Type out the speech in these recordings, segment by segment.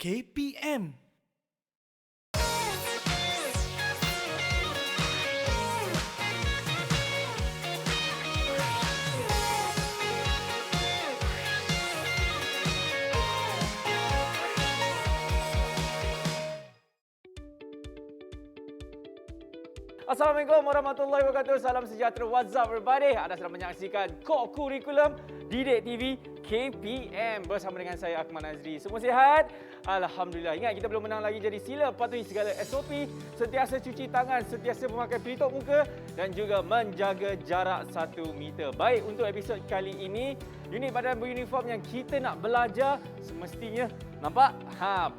KPM. Assalamualaikum warahmatullahi wabarakatuh. Salam sejahtera. What's up everybody? Anda sedang menyaksikan Core Curriculum Didik TV KPM bersama dengan saya Akmal Nazri. Semua sihat? Alhamdulillah. Ingat, kita belum menang lagi, jadi sila patuhi segala SOP, sentiasa cuci tangan, sentiasa memakai pelitup muka dan juga menjaga jarak 1 meter. Baik, untuk episod kali ini, unit badan beruniform yang kita nak belajar semestinya nampak?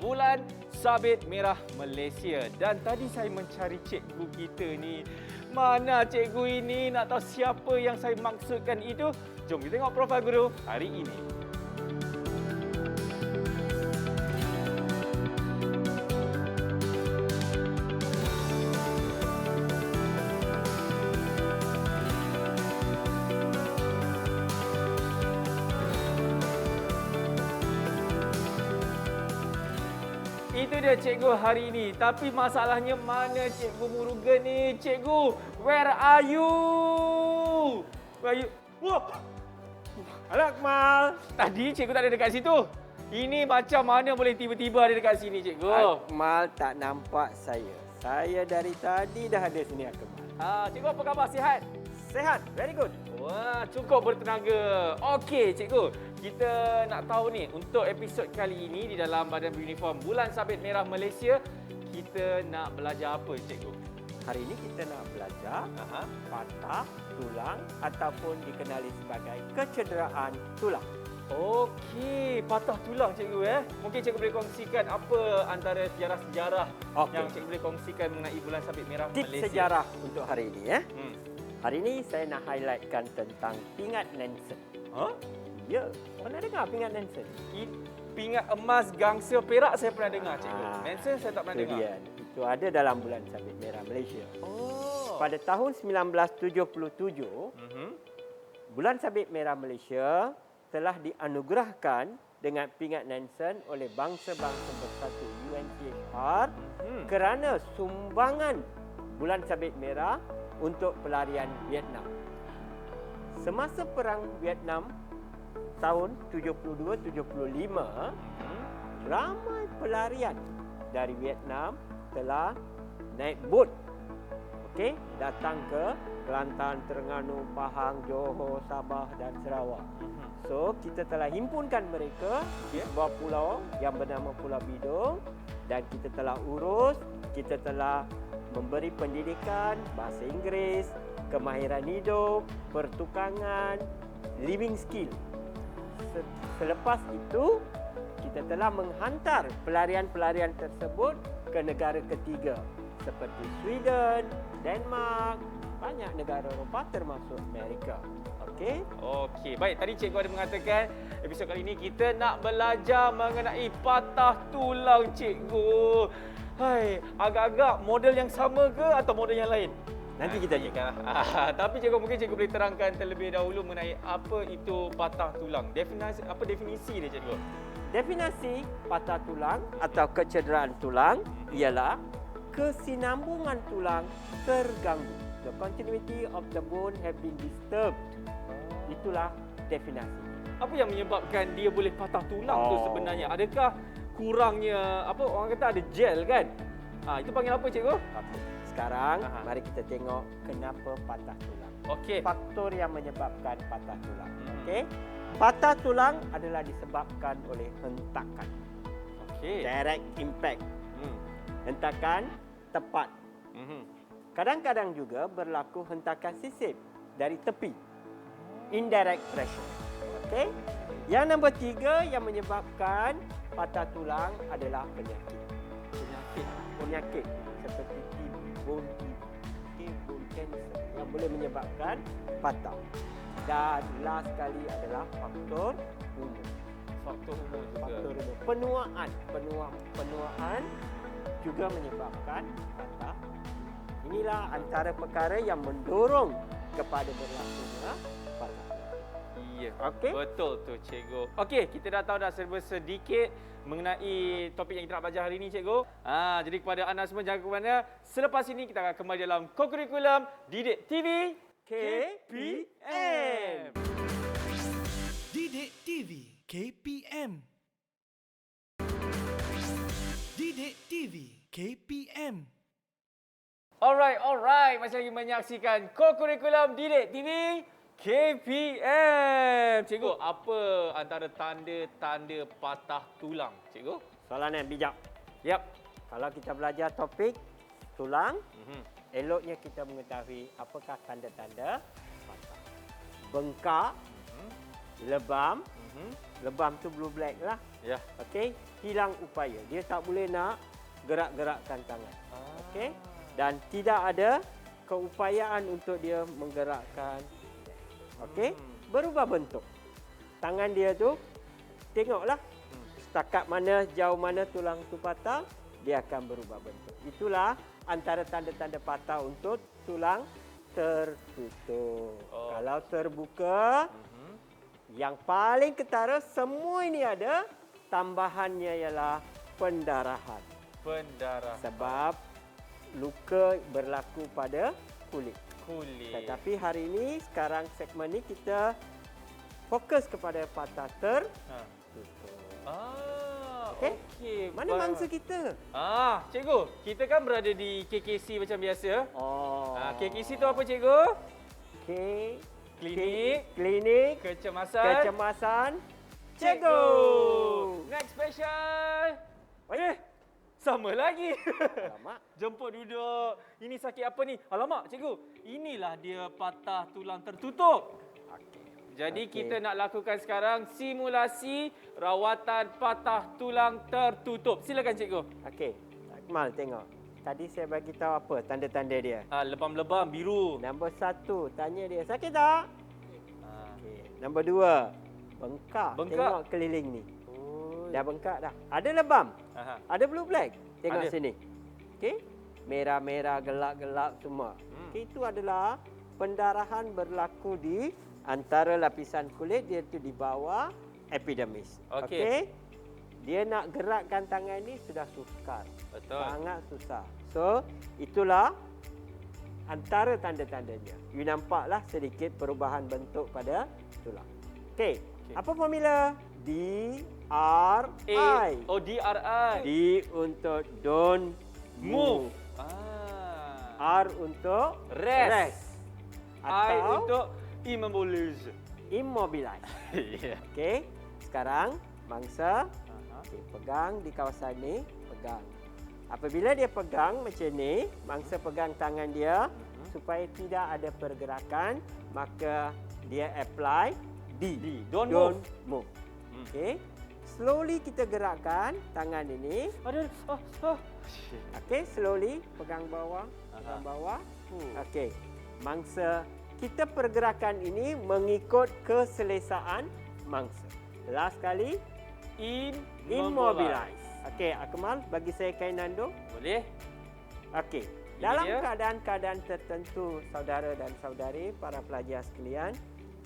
Bulan Sabit Merah Malaysia. Dan tadi saya mencari cikgu kita ni. Mana cikgu ini? Nak tahu siapa yang saya maksudkan itu? Jom kita tengok profil guru hari ini. Itu dia cikgu hari ini. Tapi masalahnya mana cikgu Murugan ni? Cikgu, where are you? Where are you? Wah! Halo Akmal. Tadi cikgu tak ada dekat situ. Ini macam mana boleh tiba-tiba ada dekat sini cikgu? Akmal tak nampak saya. Saya dari tadi dah ada sini Akmal. Cikgu apa khabar? Sihat? Sehat, very good. Wah, cukup bertenaga. Okey cikgu, kita nak tahu ni untuk episod kali ini di dalam Badan Beruniform Bulan Sabit Merah Malaysia, kita nak belajar apa cikgu? Hari ini kita nak belajar patah tulang ataupun dikenali sebagai kecederaan tulang. Okey, patah tulang cikgu . Mungkin cikgu boleh kongsikan apa antara sejarah-sejarah yang cikgu boleh kongsikan mengenai Bulan Sabit Merah Tips Malaysia. sejarah untuk hari ini Hari ini saya nak highlightkan tentang pingat Nansen. Ya, pernah dengar pingat Nansen? Pingat emas gangsa perak saya pernah dengar cikgu. Nansen saya tak pernah dengar. Dia. Itu ada dalam Bulan Sabit Merah Malaysia. Pada tahun 1977, Bulan Sabit Merah Malaysia telah dianugerahkan dengan pingat Nansen oleh Bangsa-Bangsa Bersatu UNCHR kerana sumbangan Bulan Sabit Merah untuk pelarian Vietnam. Semasa Perang Vietnam tahun 72-75, ramai pelarian dari Vietnam telah naik bot, datang ke Kelantan, Terengganu, Pahang, Johor, Sabah dan Sarawak. So, kita telah himpunkan mereka di sebuah pulau yang bernama Pulau Bidung dan kita telah urus, kita telah memberi pendidikan bahasa Inggeris, kemahiran hidup, pertukangan, living skill. Selepas itu, kita telah menghantar pelarian-pelarian tersebut ke negara ketiga seperti Sweden, Denmark, banyak negara Eropah termasuk Amerika. Okey, baik. Tadi cikgu ada mengatakan episod kali ini kita nak belajar mengenai patah tulang cikgu. Hai, agak-agak model yang sama ke atau model yang lain? Nanti kita cakap. Tapi cikgu, mungkin cikgu boleh terangkan terlebih dahulu mengenai apa itu patah tulang. Definisi dia cikgu? Definisi patah tulang atau kecederaan tulang ialah kesinambungan tulang terganggu. The continuity of the bone have been disturbed. Itulah definisi. Apa yang menyebabkan dia boleh patah tulang tu sebenarnya? Adakah kurangnya orang kata ada gel kan? Itu panggil apa cikgu? Sekarang mari kita tengok kenapa patah tulang. Faktor yang menyebabkan patah tulang. Patah tulang adalah disebabkan oleh hentakan. Direct impact. Hentakan tepat. Kadang-kadang juga berlaku hentakan sisip dari tepi. Indirect pressure. Yang nombor 3 yang menyebabkan patah tulang adalah penyakit. Penyakit seperti TB, bone cancer yang boleh menyebabkan patah. Dan last sekali adalah faktor umur. Faktor umur. Penuaan juga menyebabkan patah. Inilah antara perkara yang mendorong kepada berlakunya patah tulang. Ya. Okey? Betul tu cikgu. Okey, kita dah tahu dah serba sedikit mengenai topik yang kita nak belajar hari ini cikgu. Jadi kepada anda semua jangan ke mana. Selepas ini kita akan kembali dalam Kokurikulum Didik TV KPM. Didik TV KPM. Didik TV KPM. Alright. Masih lagi menyaksikan Kokurikulum Didik TV KPM. Cikgu, apa antara tanda-tanda patah tulang, cikgu? Soalan yang bijak. Yap. Kalau kita belajar topik tulang, eloknya kita mengetahui apakah tanda-tanda patah. Bengkak, lebam, lebam tu blue black lah. Ya. Okey, hilang upaya. Dia tak boleh nak gerak-gerakkan tangan. Okey? Dan tidak ada keupayaan untuk dia menggerakkan. Okey? Berubah bentuk. Tangan dia tu tengoklah setakat mana, jauh mana tulang tu patah, dia akan berubah bentuk. Itulah antara tanda-tanda patah untuk tulang tertutup. Kalau terbuka, yang paling ketara semua ini ada, tambahannya ialah pendarahan. Pendarahan. Sebab luka berlaku pada kulit. Tetapi hari ini, sekarang segmen ni kita fokus kepada patah tertutup. Okey. Mana mangsa kita? Cikgu, kita kan berada di KKC macam biasa. KKC tu apa cikgu? Klinik Kecemasan Cikgu. Next special. Sama lagi. Alamak. Jemput duduk. Ini sakit apa ni? Alamak, cikgu. Inilah dia patah tulang tertutup. Jadi kita nak lakukan sekarang simulasi rawatan patah tulang tertutup. Silakan cikgu. Okey. Akmal tengok. Tadi saya bagi tahu apa tanda-tanda dia. Lebam-lebam biru. Nombor 1, tanya dia, sakit tak? Okey. Nombor 2, bengkak. Tengok keliling ni. Dah bengkak dah. Ada lebam. Ada blue black. Tengok sini. Okey. Merah-merah, gelap-gelap semua. Okey, itu adalah pendarahan berlaku di antara lapisan kulit, dia tu di bawah epidermis. Okey. Dia nak gerakkan tangan ni sudah sukar. Betul. Sangat susah. So, itulah antara tanda-tandanya. You nampaklah sedikit perubahan bentuk pada tulang. Okey. Apa formula? DRI. DRI. D untuk don't move. R untuk Rest. I Atau untuk immobilize. immobilize. Yeah. Okey. Sekarang mangsa pegang di kawasan ni, pegang. Apabila dia pegang macam ni, mangsa pegang tangan dia supaya tidak ada pergerakan, maka dia apply D. Don't move. Okey. Slowly kita gerakkan tangan ini. Okey, slowly pegang bawah, pegang bawah. Okey. Mangsa kita pergerakan ini mengikut keselesaan mangsa. Last kali, immobilize. Okey, Akmal bagi saya kain nandung. Boleh? Okey. Dalam keadaan-keadaan tertentu, saudara dan saudari, para pelajar sekalian,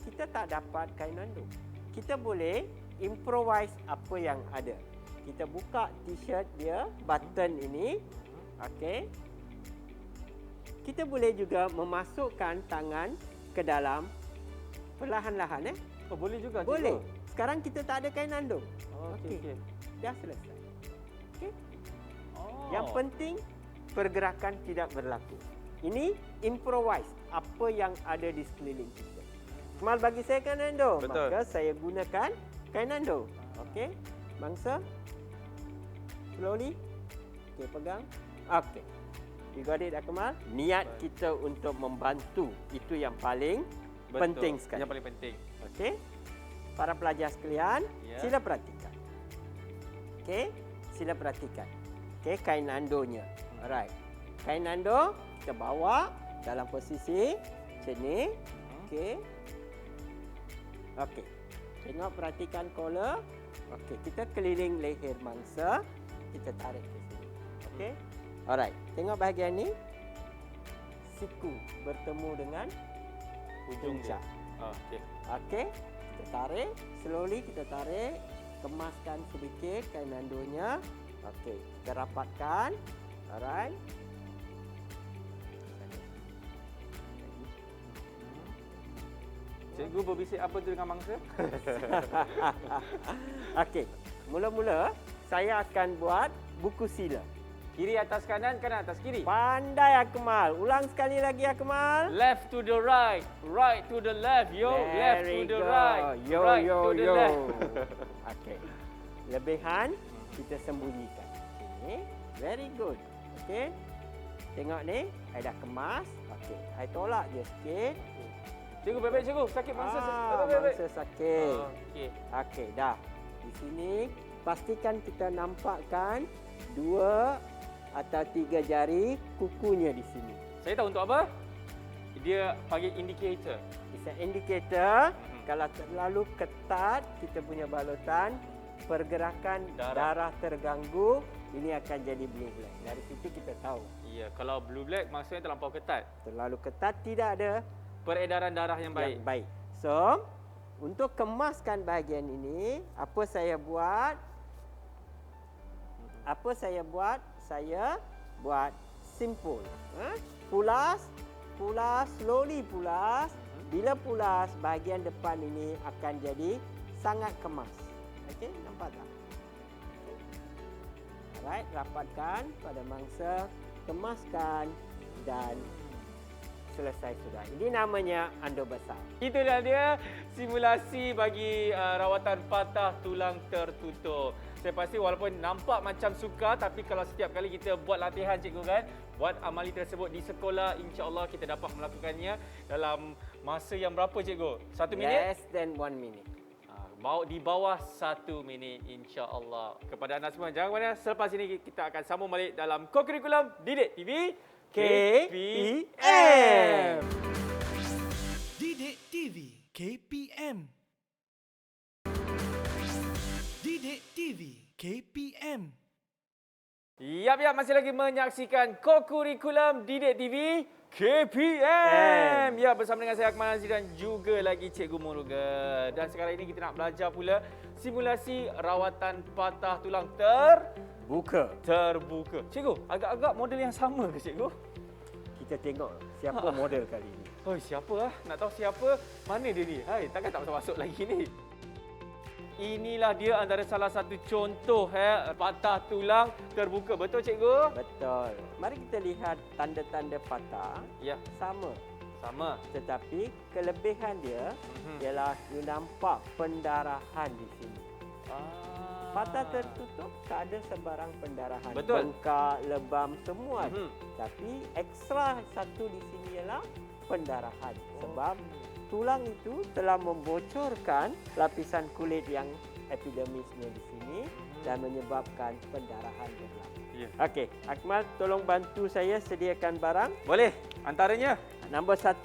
kita tak dapat kain nandung. Kita boleh improvise apa yang ada. Kita buka t-shirt dia, button ini. Okey. Kita boleh juga memasukkan tangan ke dalam perlahan-lahan. Boleh juga. Boleh. Sekarang kita tak ada kain nandung. Okey. Dah selesai. Okey. Yang penting pergerakan tidak berlaku. Ini improvise apa yang ada di sekeliling kita. Kemal bagi saya kain nandung. Betul. Maka saya gunakan kain nandung. Okey. Mangsa. Slowly. Okey, pegang. Okey. You got it, Akmal? Niat kita untuk membantu. Itu yang paling penting sekali. Yang paling penting. Okey. Para pelajar sekalian, sila perhatikan. Okey, sila perhatikan. Okey, kain nandonya. Alright. Kain nando kita bawa dalam posisi macam ni. Okey. Okey. Tengok, perhatikan collar. Okey, kita keliling leher mangsa, kita tarik ke sini. Okey. Alright. Tengok bahagian ni. Siku bertemu dengan Ujung puncak. Okey. Okey. Kita tarik, slowly kita tarik, kemaskan sedikit kain nandonya. Okey, kita rapatkan. Alright. Cikgu berbisik apa tu dengan mangsa? Okey, mula-mula saya akan buat buku sila. Kiri atas kanan, kanan atas kiri. Pandai Akmal. Ulang sekali lagi Akmal. Left to the right, right to the left, yo. Left to Very the good. right, Yo, right yo, to the yo. left. Okey. Lebihan kita sembunyikan. Okey. Very good. Okey. Tengok ni, I dah kemas. Okey. I tolak je sikit. Cikgu, baik-baik cikgu. Sakit mangsa. Mangsa sakit. Okey. Okey, dah. Di sini pastikan kita nampakkan 2 atau 3 jari kukunya di sini. Saya tahu untuk apa? Dia panggil indicator. It's an indicator. Kalau terlalu ketat kita punya balutan, pergerakan darah terganggu, ini akan jadi blue black. Dari situ kita tahu. Ya, kalau blue black maksudnya terlampau ketat. Terlalu ketat tidak ada Peredaran darah yang baik. yang baik. So, untuk kemaskan bahagian ini, apa saya buat? Saya buat simple. Pulas, slowly pulas. Bila pulas, bahagian depan ini akan jadi sangat kemas. Okey, nampak tak? Alright, rapatkan pada mangsa, kemaskan dan selesai sudah. Ini namanya ando besar. Itulah dia simulasi bagi rawatan patah tulang tertutup. Saya pasti walaupun nampak macam sukar, tapi kalau setiap kali kita buat latihan cikgu kan, buat amali tersebut di sekolah, insya-Allah kita dapat melakukannya dalam masa yang berapa cikgu? 1 minit? Less than 1 minute. Di bawah 1 minit insya-Allah. Kepada anda semua jangan mana, selepas ini kita akan sambung balik dalam Kokurikulum Didik TV KPM. Didik TV KPM. Didik TV KPM. Yap, masih lagi menyaksikan Kokurikulum Didik TV KPM. Ya, bersama dengan saya Akmal Nazri dan juga lagi Cikgu Murugan. Dan sekarang ini kita nak belajar pula simulasi rawatan patah tulang terbuka. Cikgu, agak-agak model yang sama ke cikgu? Kita tengok siapa model kali ini. Oh, siapa lah? Nak tahu siapa? Mana dia ni? Hai, takkan tak masuk-masuk lagi ni. Inilah dia antara salah satu contoh patah tulang terbuka. Betul cikgu? Betul. Mari kita lihat tanda-tanda patah. Ya, Sama. Tetapi kelebihan dia ialah you nampak pendarahan di sini. Patah tertutup tak ada sebarang pendarahan. Betul. Bengkak, lebam semua. Tapi ekstra satu di sini ialah pendarahan. Sebab tulang itu telah membocorkan lapisan kulit yang epidermisnya di sini dan menyebabkan pendarahan berlaku. Ya. Okey, Akmal tolong bantu saya sediakan barang. Boleh. Antaranya? Nombor 1,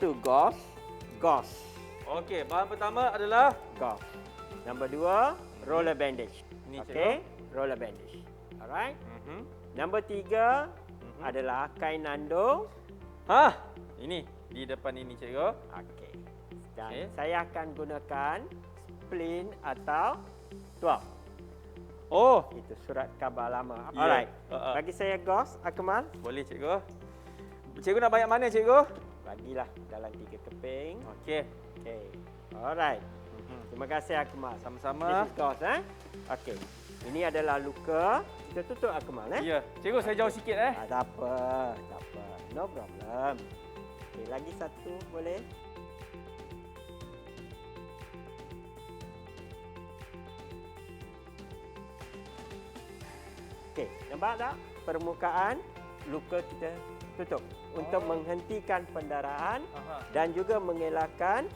gauze. Okey, bahan pertama adalah Gauze. Nombor 2, roller bandage. Ini, Okey, roller bandage. Alright. Nombor 3 adalah kain nando. Ini di depan ini cikgu. Okey. Dan saya akan gunakan splint atau tuak. Oh, Itu surat khabar lama. Ya. Alright. Bagi saya gauze, Akmal. boleh cikgu. Cikgu nak banyak mana cikgu? Bagilah dalam 3 keping. Okey. Okey. Alright. Terima kasih Akmal. Sama-sama. This is gauze, Okey. Ini adalah luka. Kita tutup Akmal, Ya, cikgu saya jauh sikit Tak apa. No problem. Okey, lagi satu boleh? Okey, nampak tak? Permukaan luka kita tutup untuk menghentikan pendarahan dan juga mengelakkan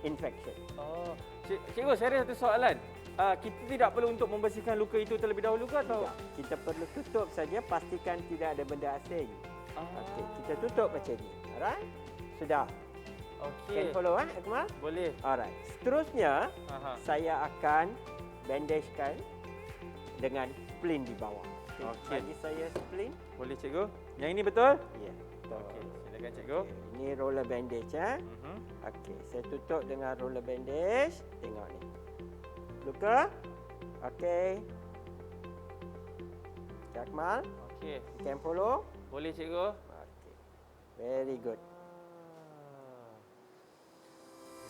infection. Oh, cikgu saya ada satu soalan. Kita tidak perlu untuk membersihkan luka itu terlebih dahulu ke atau? Tidak. Kita perlu tutup saja, pastikan tidak ada benda asing. Okey, kita tutup macam ni. Alright? Sudah. Okey. Can follow Akmal? Boleh. Alright. Seterusnya, saya akan bandagekan dengan splint di bawah. Okey. Bagi saya splint. Boleh cikgu. Yang ini betul? Ya. Betul. Okey, silakan Silakan cikgu. Ini roller bandage ya. Okey, saya tutup dengan roller bandage. Tengok ni. Luka? Okey. Cik Akmal, Okey. you can follow? Boleh cikgu. Okey. Very good.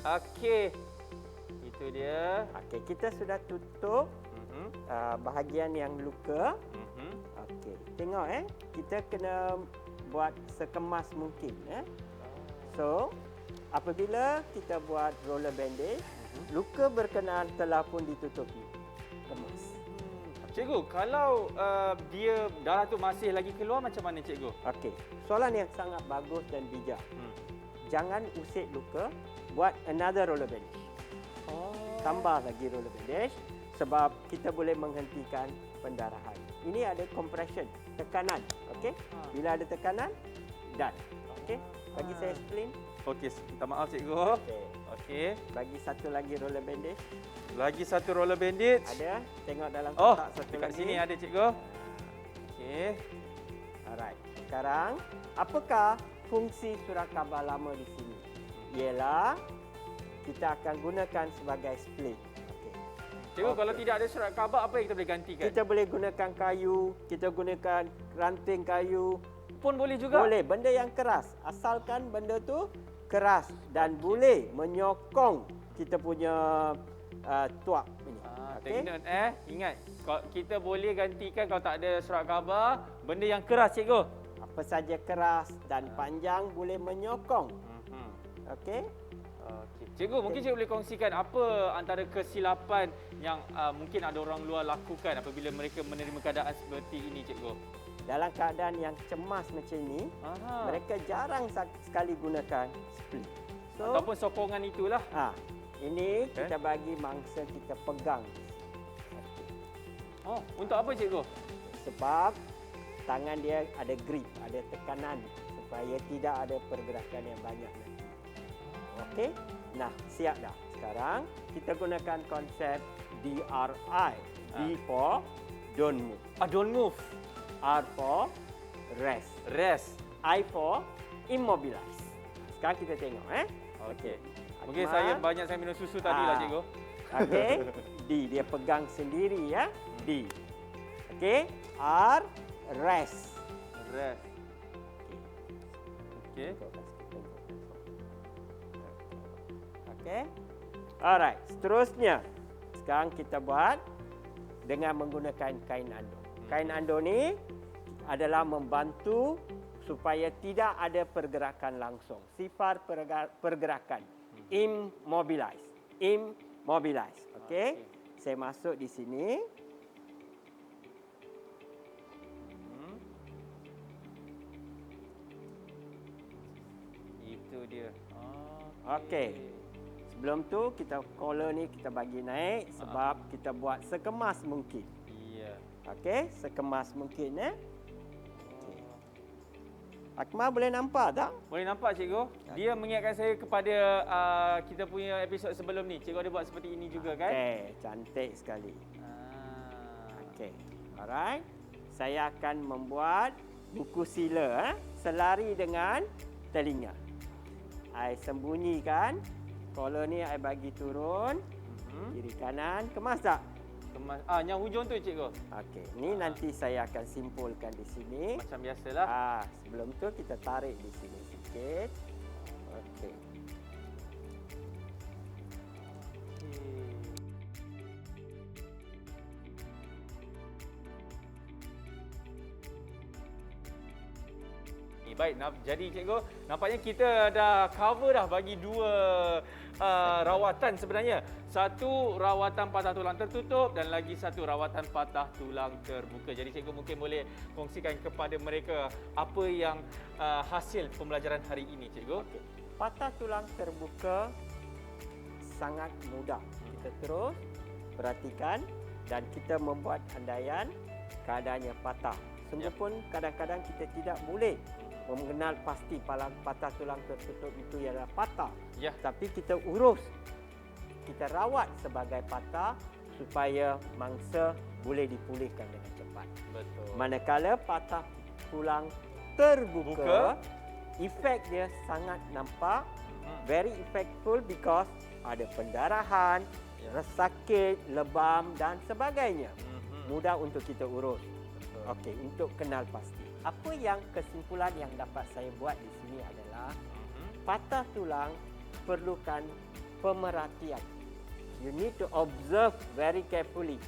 Okey. Itu dia. Okey, kita sudah tutup bahagian yang luka. Okey, tengok kita kena buat sekemas mungkin So, apabila kita buat roller bandage, luka berkenaan telah pun ditutupi. Kemas. Cikgu, kalau dia darah tu masih lagi keluar macam mana cikgu? Okey, soalan yang sangat bagus dan bijak. Jangan usik luka, buat another roller bandage. Tambah lagi roller bandage sebab kita boleh menghentikan pendarahan. Ini ada compression, tekanan. Okey? Bila ada tekanan, done. Okey? Bagi saya explain. Okey, minta maaf cikgu. Okey. Okey. Bagi satu lagi roller bandage. Lagi satu roller bandage. Ada. Tengok dalam Oh, kotak satu dekat lagi. sini ada cikgu. Okey. Alright. Sekarang, apakah fungsi surat khabar lama di sini? Ialah kita akan gunakan sebagai split. Okey. Cikgu, kalau tidak ada surat khabar, apa yang kita boleh gantikan? Kita boleh gunakan kayu, kita gunakan ranting kayu. Pun boleh juga? Boleh, benda yang keras. Asalkan benda tu keras dan boleh menyokong kita punya tuak ini. Take note ingat, kita boleh gantikan kalau tak ada surat khabar, benda yang keras cikgu. Apa saja keras dan panjang boleh menyokong. Okey? Okey. Cikgu, mungkin cikgu boleh kongsikan apa antara kesilapan yang mungkin ada orang luar lakukan apabila mereka menerima keadaan seperti ini, cikgu? Dalam keadaan yang cemas macam ini, mereka jarang sekali gunakan split. So, Ataupun sokongan itulah. ini kita bagi mangsa kita pegang. Oh, untuk apa cikgu? Sebab tangan dia ada grip, ada tekanan supaya tidak ada pergerakan yang banyak nanti. Okey? Nah, siap dah. Sekarang kita gunakan konsep DRI. D for don't move. Don't move. R for rest. Rest. I for immobilize. Sekarang kita tengok Okey. Mungkin Akmal. banyak saya minum susu tadi lah cikgu. Okey. D dia pegang sendiri ya. D. Okey. R rest. Rest. Okey. Okey. Alright, seterusnya. Sekarang kita buat dengan menggunakan kain ando. Kain ando ni adalah membantu supaya tidak ada pergerakan langsung. Sifar pergerakan. Immobilize. Immobilize. Okey. Saya masuk di sini. Itu dia. Okey. Sebelum tu kita collar ni kita bagi naik sebab kita buat sekemas mungkin. Iya. Okey, sekemas mungkin Akmal boleh nampak tak? Boleh nampak cikgu? Dia mengingatkan saya kepada kita punya episod sebelum ni. Cikgu ada buat seperti ini juga kan? Okey, cantik sekali. Okey. Alright. Saya akan membuat buku sila selari dengan telinga. I sembunyikan collar ni, I bagi turun. Kiri kanan, kemas tak? Kemas. Yang hujung tu cikgu. Okey, ni nanti saya akan simpulkan di sini. Macam biasalah. Sebelum tu kita tarik di sini sikit. Okey. Baik, jadi cikgu, nampaknya kita dah cover dah bagi dua rawatan sebenarnya. Satu rawatan patah tulang tertutup dan lagi satu rawatan patah tulang terbuka. Jadi cikgu mungkin boleh kongsikan kepada mereka apa yang hasil pembelajaran hari ini, cikgu. Okay. Patah tulang terbuka sangat mudah. Kita terus perhatikan dan kita membuat andaian keadaannya patah. Sungguh pun kadang-kadang kita tidak boleh mengenal pasti patah tulang tertutup itu ialah patah. Ya. Tapi kita urus, kita rawat sebagai patah supaya mangsa boleh dipulihkan dengan cepat. Betul. Manakala patah tulang terbuka, efek dia sangat nampak, very effectful because ada pendarahan, sakit, lebam dan sebagainya. Mudah untuk kita urus. Okey, untuk kenal pasti. Apa yang kesimpulan yang dapat saya buat di sini adalah patah tulang perlukan pemerhatian. You need to observe very carefully.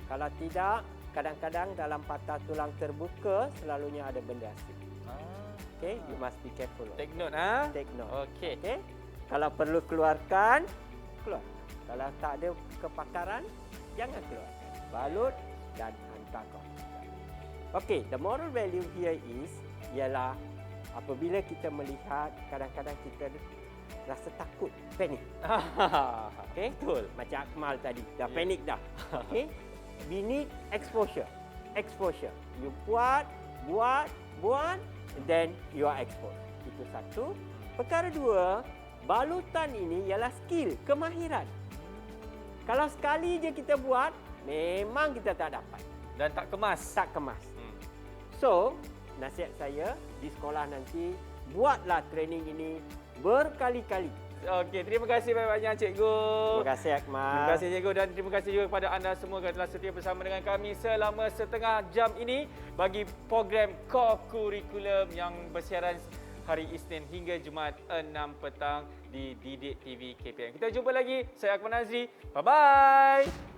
Kalau tidak, kadang-kadang dalam patah tulang terbuka selalunya ada benda asing. Okay, you must be careful. Take note, ha? Take note. Okey. Okay. Kalau perlu keluarkan, keluar. Kalau tak ada kepakaran, jangan keluarkan. Balut dan hantar ke hospital. Okay, the moral value here is ialah apabila kita melihat kadang-kadang kita rasa takut, panik. Okay? Betul. Macam Akmal tadi, dah Ya. panik dah. Okay? We need exposure. Exposure. You buat, and then you are exposed. Itu satu. Perkara dua, balutan ini ialah skill, kemahiran. Kalau sekali je kita buat, memang kita tak dapat. Dan tak kemas. Tak kemas. So, nasihat saya di sekolah nanti, buatlah training ini berkali-kali. Okey, terima kasih banyak-banyak cikgu. Terima kasih Akmal. Terima kasih cikgu dan terima kasih juga kepada anda semua yang telah setia bersama dengan kami selama setengah jam ini bagi program Core Curriculum yang bersiaran hari Isnin hingga Jumaat 6 petang di Didik TV KPM. Kita jumpa lagi. Saya Akmal Nazri. Bye-bye.